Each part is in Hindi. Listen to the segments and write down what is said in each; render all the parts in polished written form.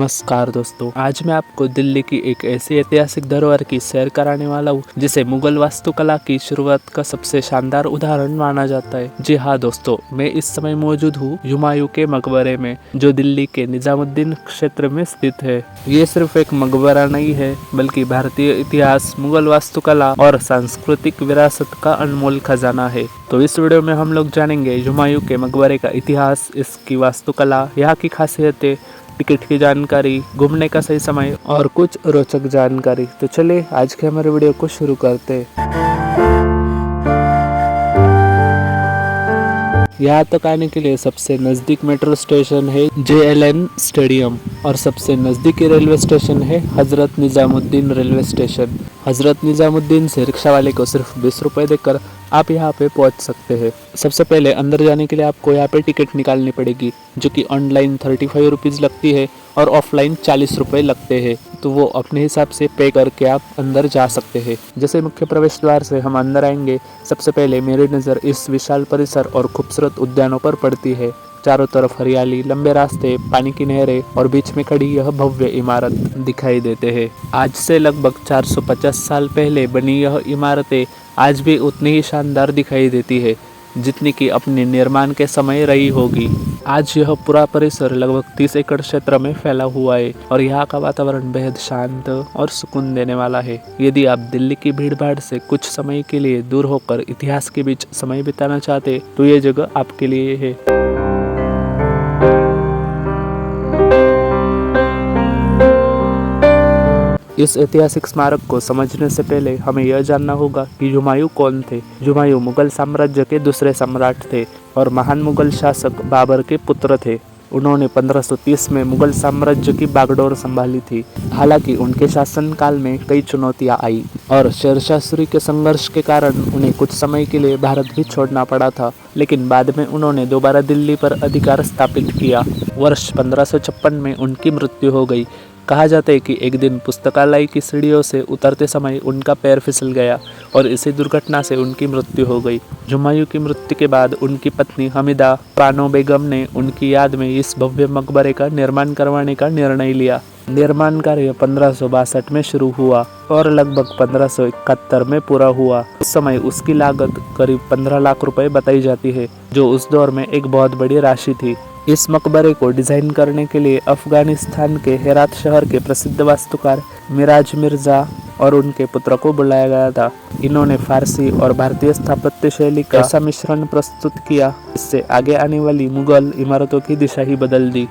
नमस्कार दोस्तों, आज मैं आपको दिल्ली की एक ऐसी ऐतिहासिक धरोहर की सैर कराने वाला हूँ जिसे मुगल वास्तुकला की शुरुआत का सबसे शानदार उदाहरण माना जाता है। जी हाँ दोस्तों, मैं इस समय मौजूद हूँ हुमायूं के मकबरे में, जो दिल्ली के निजामुद्दीन क्षेत्र में स्थित है। ये सिर्फ एक मकबरा नहीं है, बल्कि भारतीय इतिहास, मुगल वास्तुकला और सांस्कृतिक विरासत का अनमोल खजाना है। तो इस वीडियो में हम लोग जानेंगे हुमायूं के मकबरे का इतिहास, इसकी वास्तुकला, यहाँ की खासियतें, टिकट की जानकारी, घूमने का सही समय और कुछ रोचक जानकारी। तो चलिए आज के हमारे वीडियो को शुरू करते हैं। यहाँ तक आने के लिए सबसे नज़दीक मेट्रो स्टेशन है JLN स्टेडियम और सबसे नज़दीकी रेलवे स्टेशन है हजरत निजामुद्दीन रेलवे स्टेशन। हजरत निजामुद्दीन से रिक्शा वाले को सिर्फ 20 रुपये देकर आप यहाँ पे पहुँच सकते हैं। सबसे पहले अंदर जाने के लिए आपको यहाँ पे टिकट निकालनी पड़ेगी, जो कि ऑनलाइन 35 रुपीज़ लगती है और ऑफलाइन 40 रुपये लगते हैं। तो वो अपने हिसाब से पे करके आप अंदर जा सकते हैं। जैसे मुख्य प्रवेश द्वार से हम अंदर आएंगे, सबसे पहले मेरी नज़र इस विशाल परिसर और खूबसूरत उद्यानों पर पड़ती है। चारों तरफ हरियाली, लंबे रास्ते, पानी की नहरें और बीच में खड़ी यह भव्य इमारत दिखाई देते हैं। आज से लगभग 450 साल पहले बनी यह इमारतें आज भी उतनी ही शानदार दिखाई देती है जितनी कि अपने निर्माण के समय रही होगी। आज यह पूरा परिसर लगभग 30 एकड़ क्षेत्र में फैला हुआ है और यहाँ का वातावरण बेहद शांत और सुकून देने वाला है। यदि आप दिल्ली की भीड़भाड़ से कुछ समय के लिए दूर होकर इतिहास के बीच समय बिताना चाहते तो ये जगह आपके लिए है। इस ऐतिहासिक स्मारक को समझने से पहले हमें यह जानना होगा कि हुमायूं कौन थे। हुमायूं मुगल साम्राज्य के दूसरे सम्राट थे और महान मुगल शासक बाबर के पुत्र थे। उन्होंने 1530 में मुगल साम्राज्य की बागडोर संभाली थी। हालांकि उनके शासनकाल में कई चुनौतियां आई और शेरशाह सूरी के संघर्ष के कारण उन्हें कुछ समय के लिए भारत भी छोड़ना पड़ा था, लेकिन बाद में उन्होंने दोबारा दिल्ली पर अधिकार स्थापित किया। वर्ष 1556 में उनकी मृत्यु हो गई। कहा जाता है कि एक दिन पुस्तकालय की सीढ़ियों से उतरते समय उनका पैर फिसल गया और इसी दुर्घटना से उनकी मृत्यु हो गई। हुमायूं की मृत्यु के बाद उनकी पत्नी हमीदा बानो बेगम ने उनकी याद में इस भव्य मकबरे का निर्माण करवाने का निर्णय लिया। निर्माण कार्य 1562 में शुरू हुआ और लगभग 1571 में पूरा हुआ। उस समय उसकी लागत करीब 15 लाख रुपए बताई जाती है, जो उस दौर में एक बहुत बड़ी राशि थी। इस मकबरे को डिजाइन करने के लिए अफगानिस्तान के हेरात शहर के प्रसिद्ध वास्तुकार मिराज मिर्जा और उनके पुत्र को बुलाया गया था। इन्होंने फारसी और भारतीय स्थापत्य शैली का ऐसा मिश्रण प्रस्तुत किया जिससे आगे आने वाली मुगल इमारतों की दिशा ही बदल दी।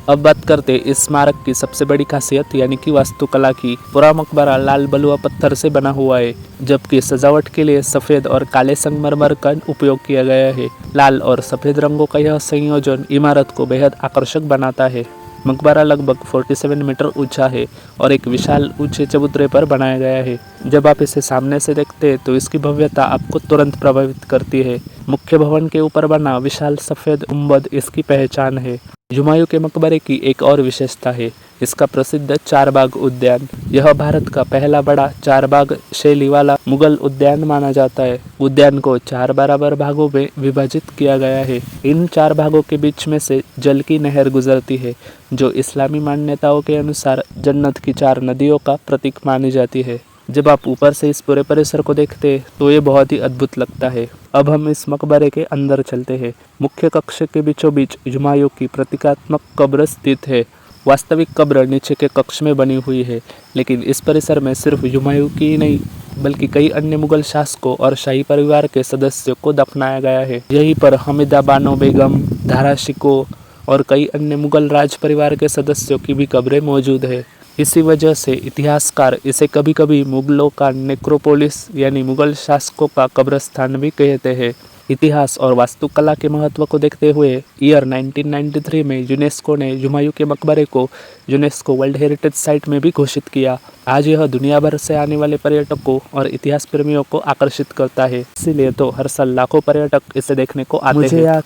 अब बात करते इस स्मारक की सबसे बड़ी खासियत यानी कि वास्तुकला की। पूरा मकबरा लाल बलुआ पत्थर से बना हुआ है, जबकि सजावट के लिए सफेद और काले संगमरमर का उपयोग किया गया है। लाल और सफेद रंगों का यह संयोजन इमारत को बेहद आकर्षक बनाता है। मकबरा लगभग 47 मीटर ऊंचा है और एक विशाल ऊंचे चबूतरे पर बनाया गया है। जब आप इसे सामने से देखते हैं तो इसकी भव्यता आपको तुरंत प्रभावित करती है। मुख्य भवन के ऊपर बना विशाल सफेद गुंबद इसकी पहचान है। हुमायूं के मकबरे की एक और विशेषता है इसका प्रसिद्ध 4 बाग उद्यान। यह भारत का पहला बड़ा 4 बाग शैली वाला मुगल उद्यान माना जाता है। उद्यान को 4 बराबर भागों में विभाजित किया गया है। इन 4 भागों के बीच में से जल की नहर गुजरती है, जो इस्लामी मान्यताओं के अनुसार जन्नत की 4 नदियों का प्रतीक मानी जाती है। जब आप ऊपर से इस पूरे परिसर को देखते हैं तो ये बहुत ही अद्भुत लगता है। अब हम इस मकबरे के अंदर चलते हैं। मुख्य कक्ष के बीचों बीच हुमायूं की प्रतीकात्मक कब्र स्थित है। वास्तविक कब्र नीचे के कक्ष में बनी हुई है, लेकिन इस परिसर में सिर्फ हुमायूं की ही नहीं बल्कि कई अन्य मुगल शासकों और शाही परिवार के सदस्यों को दफनाया गया है। यहीं पर हमीदा बानो बेगम, दारा शिकोह और कई अन्य मुगल राज परिवार के सदस्यों की भी कब्रें मौजूद है। इसी वजह से इतिहासकार इसे कभी कभी मुगलों का नेक्रोपोलिस यानी मुगल शासकों का कब्रस्तान भी कहते हैं। इतिहास और वास्तुकला के महत्व को देखते हुए ईयर 1993 में यूनेस्को ने हुमायूं के मकबरे को यूनेस्को वर्ल्ड हेरिटेज साइट में भी घोषित किया। आज यह दुनिया भर से आने वाले पर्यटकों और इतिहास प्रेमियों को आकर्षित करता है, इसीलिए तो हर साल लाखों पर्यटक इसे देखने को आते हैं।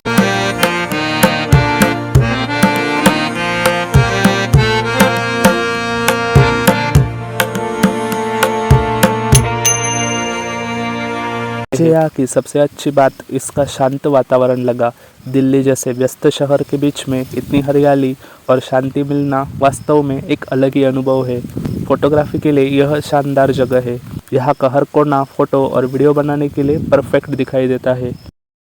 मुझे यहाँ की सबसे अच्छी बात इसका शांत वातावरण लगा। दिल्ली जैसे व्यस्त शहर के बीच में इतनी हरियाली और शांति मिलना वास्तव में एक अलग ही अनुभव है। फोटोग्राफी के लिए यह शानदार जगह है। यहाँ का हर कोना फोटो और वीडियो बनाने के लिए परफेक्ट दिखाई देता है।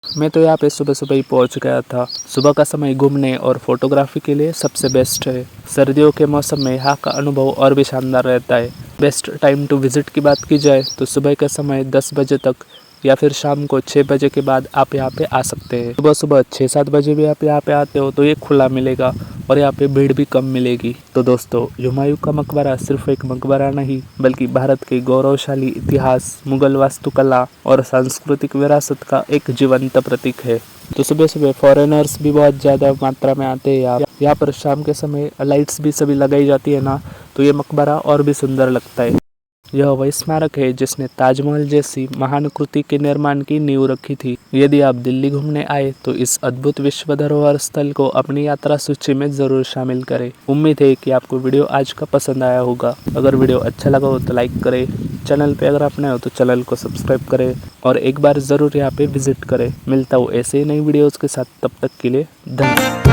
मैं तो यहाँ पे सुबह सुबह ही पहुँच गया था। सुबह का समय घूमने और फोटोग्राफी के लिए सबसे बेस्ट है। सर्दियों के मौसम में यहाँ का अनुभव और भी शानदार रहता है। बेस्ट टाइम टू विजिट की बात की जाए तो सुबह के समय 10 बजे तक या फिर शाम को 6 बजे के बाद आप यहाँ पे आ सकते हैं। सुबह सुबह 6-7 बजे भी आप यहाँ पे आते हो तो ये खुला मिलेगा और यहाँ पे भीड़ भी कम मिलेगी। तो दोस्तों, हुमायूं का मकबरा सिर्फ एक मकबरा नहीं बल्कि भारत के गौरवशाली इतिहास, मुगल वास्तुकला और सांस्कृतिक विरासत का एक जीवंत प्रतीक है। तो सुबह सुबह फॉरेनर्स भी बहुत ज़्यादा मात्रा में आते हैं। यहाँ पर शाम के समय लाइट्स भी सभी लगाई जाती है ना, तो ये मकबरा और भी सुंदर लगता है। यह वही स्मारक है जिसने ताजमहल जैसी महान कृति के निर्माण की नींव रखी थी। यदि आप दिल्ली घूमने आए तो इस अद्भुत विश्व धरोहर स्थल को अपनी यात्रा सूची में जरूर शामिल करें। उम्मीद है कि आपको वीडियो आज का पसंद आया होगा। अगर वीडियो अच्छा लगा हो तो लाइक करें, चैनल पे अगर आप नए हो तो चैनल को सब्सक्राइब करें और एक बार ज़रूर यहाँ पे विजिट करें। मिलता हूँ ऐसे ही नई वीडियोज़ के साथ, तब तक के लिए धन्यवाद।